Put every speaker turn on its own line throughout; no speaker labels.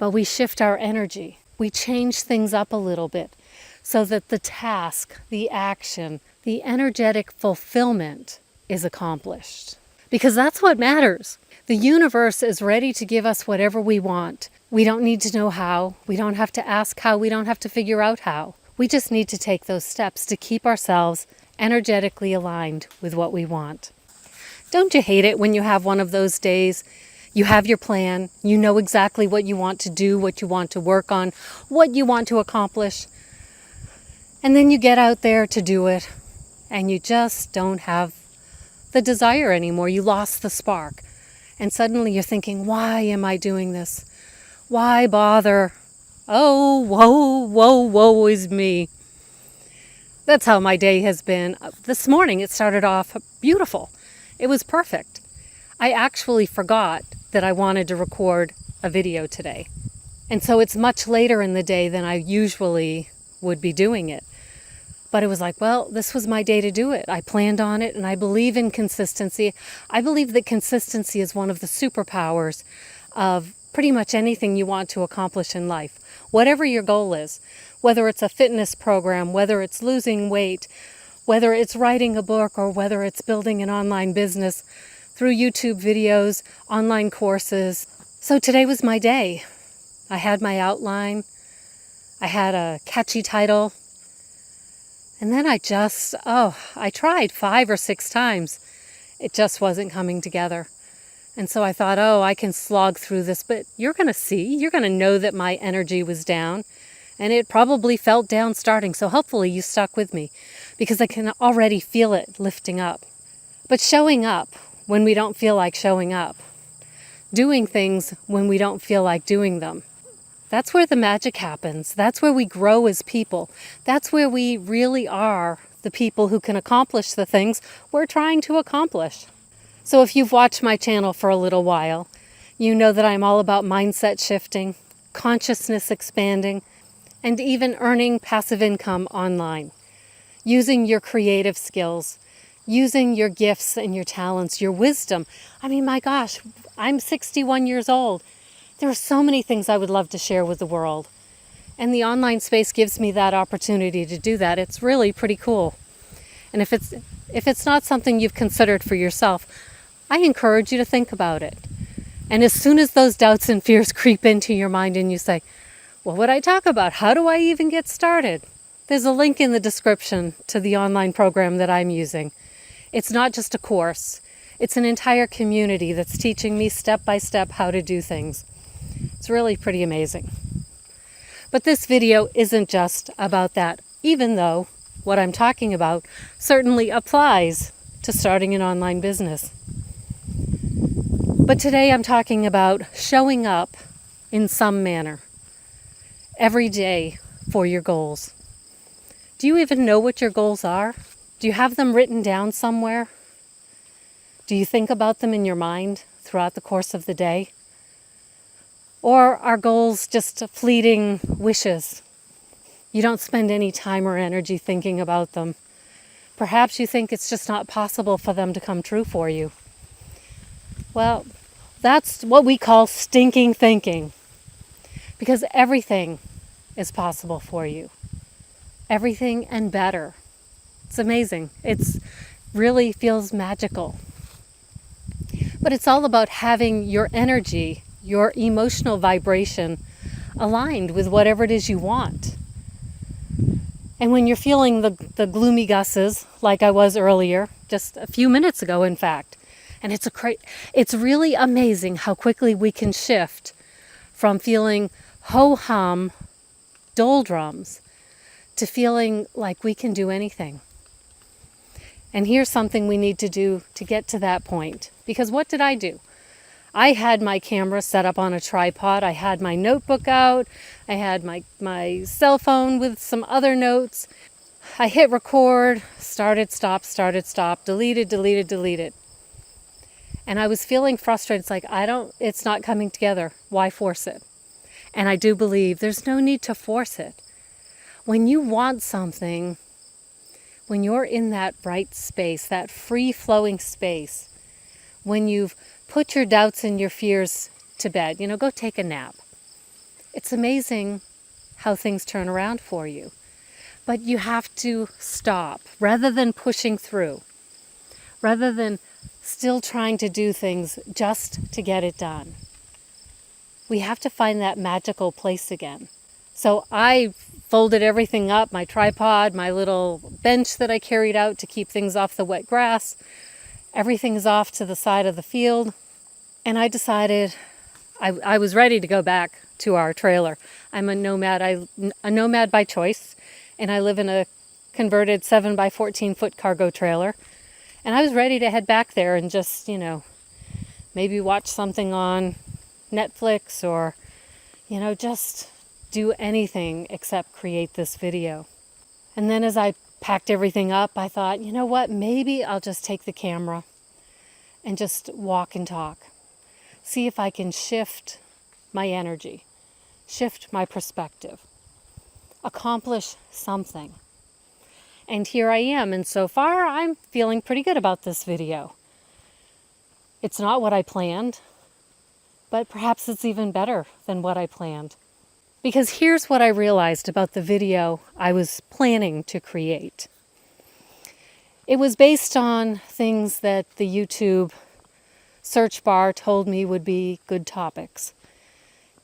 but we shift our energy. We change things up a little bit so that the task, the action, the energetic fulfillment is accomplished. Because that's what matters. The universe is ready to give us whatever we want. We don't need to know how. We don't have to ask how. We don't have to figure out how. We just need to take those steps to keep ourselves energetically aligned with what we want. Don't you hate it when you have one of those days? You have your plan. You know exactly what you want to do, what you want to work on, what you want to accomplish. And then you get out there to do it, and you just don't have the desire anymore. You lost the spark. And suddenly you're thinking, why am I doing this? Why bother? Oh, woe is me. That's how my day has been. This morning it started off beautiful. It was perfect. I actually forgot that I wanted to record a video today. And so it's much later in the day than I usually would be doing it. But it was like, well, this was my day to do it. I planned on it, and I believe in consistency. I believe that consistency is one of the superpowers of pretty much anything you want to accomplish in life. Whatever your goal is, whether it's a fitness program, whether it's losing weight, whether it's writing a book, or whether it's building an online business through YouTube videos, online courses. So today was my day. I had my outline. I had a catchy title. And then I tried 5 or 6 times. It just wasn't coming together. And so I thought, I can slog through this, but you're going to know that my energy was down, and it probably felt down starting. So hopefully you stuck with me, because I can already feel it lifting up. But showing up when we don't feel like showing up, doing things when we don't feel like doing them, that's where the magic happens. That's where we grow as people. That's where we really are the people who can accomplish the things we're trying to accomplish. So if you've watched my channel for a little while, you know that I'm all about mindset shifting, consciousness expanding, and even earning passive income online. Using your creative skills, using your gifts and your talents, your wisdom. I mean, my gosh, I'm 61 years old. There are so many things I would love to share with the world. And the online space gives me that opportunity to do that. It's really pretty cool. And if it's not something you've considered for yourself, I encourage you to think about it. And as soon as those doubts and fears creep into your mind and you say, what would I talk about? How do I even get started? There's a link in the description to the online program that I'm using. It's not just a course. It's an entire community that's teaching me step by step how to do things. It's really pretty amazing. But this video isn't just about that, even though what I'm talking about certainly applies to starting an online business. But today I'm talking about showing up in some manner every day for your goals. Do you even know what your goals are? Do you have them written down somewhere? Do you think about them in your mind throughout the course of the day? Or are goals just fleeting wishes? You don't spend any time or energy thinking about them. Perhaps you think it's just not possible for them to come true for you. Well, that's what we call stinking thinking. Because everything is possible for you. Everything and better. It's amazing. It really feels magical. But it's all about having your energy, your emotional vibration aligned with whatever it is you want. And when you're feeling the gloomy gusses, like I was earlier, just a few minutes ago, in fact, and it's really amazing how quickly we can shift from feeling ho-hum, doldrums, to feeling like we can do anything. And here's something we need to do to get to that point. Because what did I do? I had my camera set up on a tripod. I had my notebook out. I had my cell phone with some other notes. I hit record, started, stop, deleted. And I was feeling frustrated. It's like, it's not coming together. Why force it? And I do believe there's no need to force it. When you want something, when you're in that bright space, that free-flowing space, when you've put your doubts and your fears to bed, go take a nap. it's amazing how things turn around for you. But you have to stop rather than pushing through, rather than still trying to do things just to get it done. We have to find that magical place again. So I folded everything up, my tripod, my little bench that I carried out to keep things off the wet grass. Everything's off to the side of the field. And I decided I was ready to go back to our trailer. I'm a nomad. A nomad by choice, and I live in a converted 7 by 14 foot cargo trailer. And I was ready to head back there and just, maybe watch something on Netflix or, just do anything except create this video. And then as I packed everything up, I thought, you know what, maybe I'll just take the camera and just walk and talk. See if I can shift my energy, shift my perspective, accomplish something. And here I am, and so far I'm feeling pretty good about this video. It's not what I planned, but perhaps it's even better than what I planned. Because here's what I realized about the video I was planning to create. It was based on things that the YouTube search bar told me would be good topics.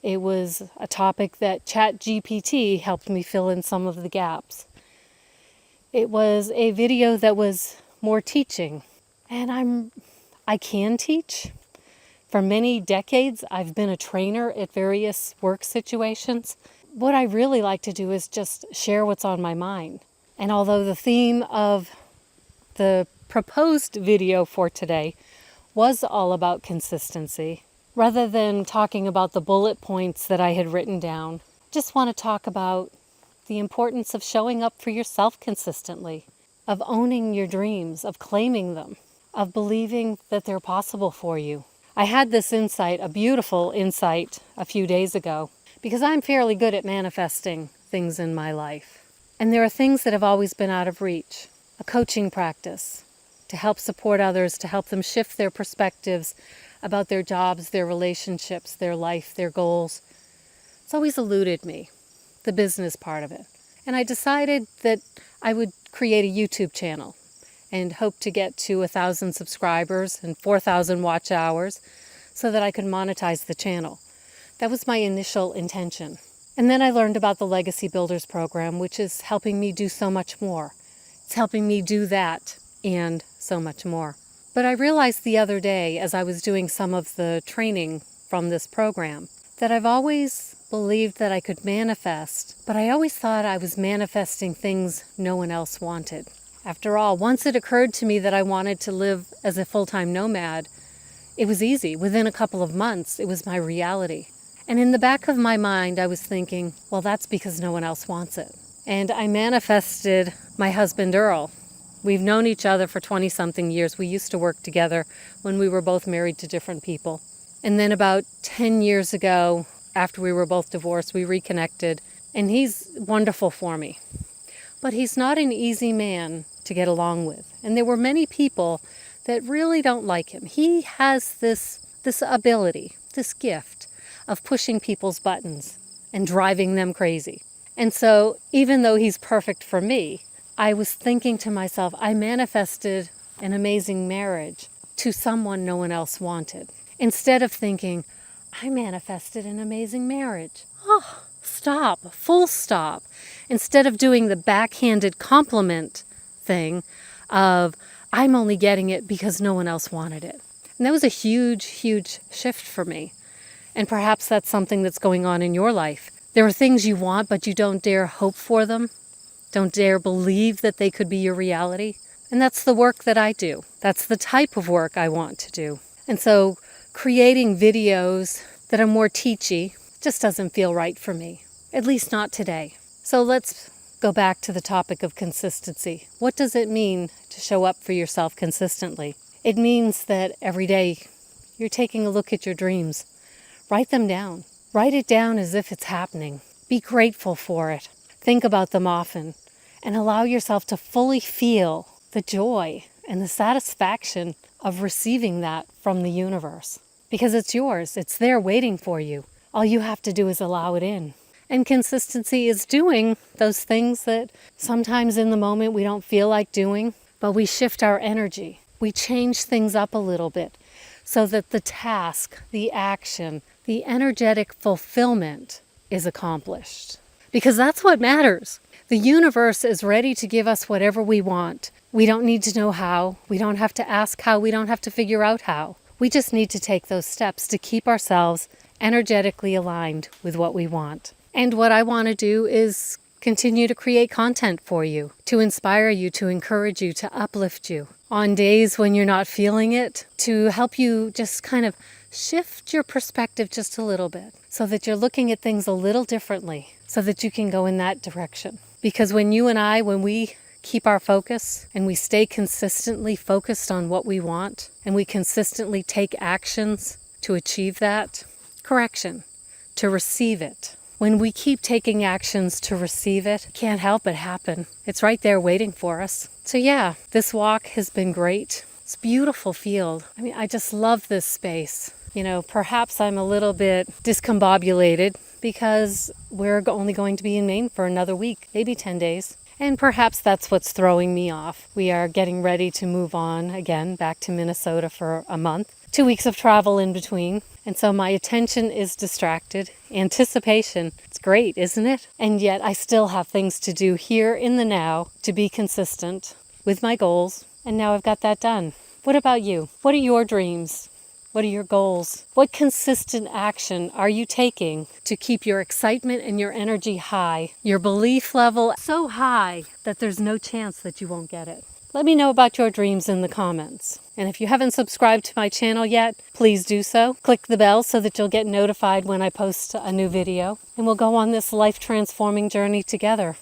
It was a topic that ChatGPT helped me fill in some of the gaps. It was a video that was more teaching, and I can teach. For many decades, I've been a trainer at various work situations. What I really like to do is just share what's on my mind. And although the theme of the proposed video for today was all about consistency, rather than talking about the bullet points that I had written down, just want to talk about the importance of showing up for yourself consistently, of owning your dreams, of claiming them, of believing that they're possible for you. I had this insight, a beautiful insight, a few days ago, because I'm fairly good at manifesting things in my life. And there are things that have always been out of reach. A coaching practice to help support others, to help them shift their perspectives about their jobs, their relationships, their life, their goals. It's always eluded me, the business part of it. And I decided that I would create a YouTube channel and hope to get to 1,000 subscribers and 4,000 watch hours so that I could monetize the channel. That was my initial intention. And then I learned about the Legacy Builders program, which is helping me do so much more. It's helping me do that and so much more. But I realized the other day, as I was doing some of the training from this program, that I've always believed that I could manifest, but I always thought I was manifesting things no one else wanted. After all, once it occurred to me that I wanted to live as a full-time nomad, it was easy. Within a couple of months, it was my reality. And in the back of my mind, I was thinking, well, that's because no one else wants it. And I manifested my husband, Earl. We've known each other for 20-something years. We used to work together when we were both married to different people. And then about 10 years ago, after we were both divorced, we reconnected. And he's wonderful for me. But he's not an easy man to get along with. And there were many people that really don't like him. He has this ability, this gift of pushing people's buttons and driving them crazy. And so even though he's perfect for me, I was thinking to myself, I manifested an amazing marriage to someone no one else wanted. Instead of thinking, I manifested an amazing marriage. Oh, stop, full stop. Instead of doing the backhanded compliment thing of, I'm only getting it because no one else wanted it. And that was a huge, huge shift for me. And perhaps that's something that's going on in your life. There are things you want, but you don't dare hope for them. Don't dare believe that they could be your reality. And that's the work that I do. That's the type of work I want to do. And so creating videos that are more teachy just doesn't feel right for me, at least not today. So let's go back to the topic of consistency. What does it mean to show up for yourself consistently? It means that every day you're taking a look at your dreams. Write them down. Write it down as if it's happening. Be grateful for it. Think about them often and allow yourself to fully feel the joy and the satisfaction of receiving that from the universe. Because it's yours. It's there waiting for you. All you have to do is allow it in. And consistency is doing those things that sometimes in the moment we don't feel like doing, but we shift our energy. We change things up a little bit so that the task, the action, the energetic fulfillment is accomplished. Because that's what matters. The universe is ready to give us whatever we want. We don't need to know how. We don't have to ask how. We don't have to figure out how. We just need to take those steps to keep ourselves energetically aligned with what we want. And what I want to do is continue to create content for you, to inspire you, to encourage you, to uplift you. On days when you're not feeling it, to help you just kind of shift your perspective just a little bit so that you're looking at things a little differently so that you can go in that direction. Because when we keep our focus and we stay consistently focused on what we want and we consistently take actions to achieve that, to receive it. When we keep taking actions to receive it, it can't help but happen. It's right there waiting for us. So yeah, this walk has been great. It's a beautiful field. I mean, I just love this space. Perhaps I'm a little bit discombobulated because we're only going to be in Maine for another week, maybe 10 days. And perhaps that's what's throwing me off. We are getting ready to move on again back to Minnesota for a month. 2 weeks of travel in between. And so my attention is distracted. Anticipation, it's great, isn't it? And yet I still have things to do here in the now to be consistent with my goals. And now I've got that done. What about you? What are your dreams? What are your goals? What consistent action are you taking to keep your excitement and your energy high, your belief level so high that there's no chance that you won't get it? Let me know about your dreams in the comments. And if you haven't subscribed to my channel yet, please do so. Click the bell so that you'll get notified when I post a new video. And we'll go on this life-transforming journey together.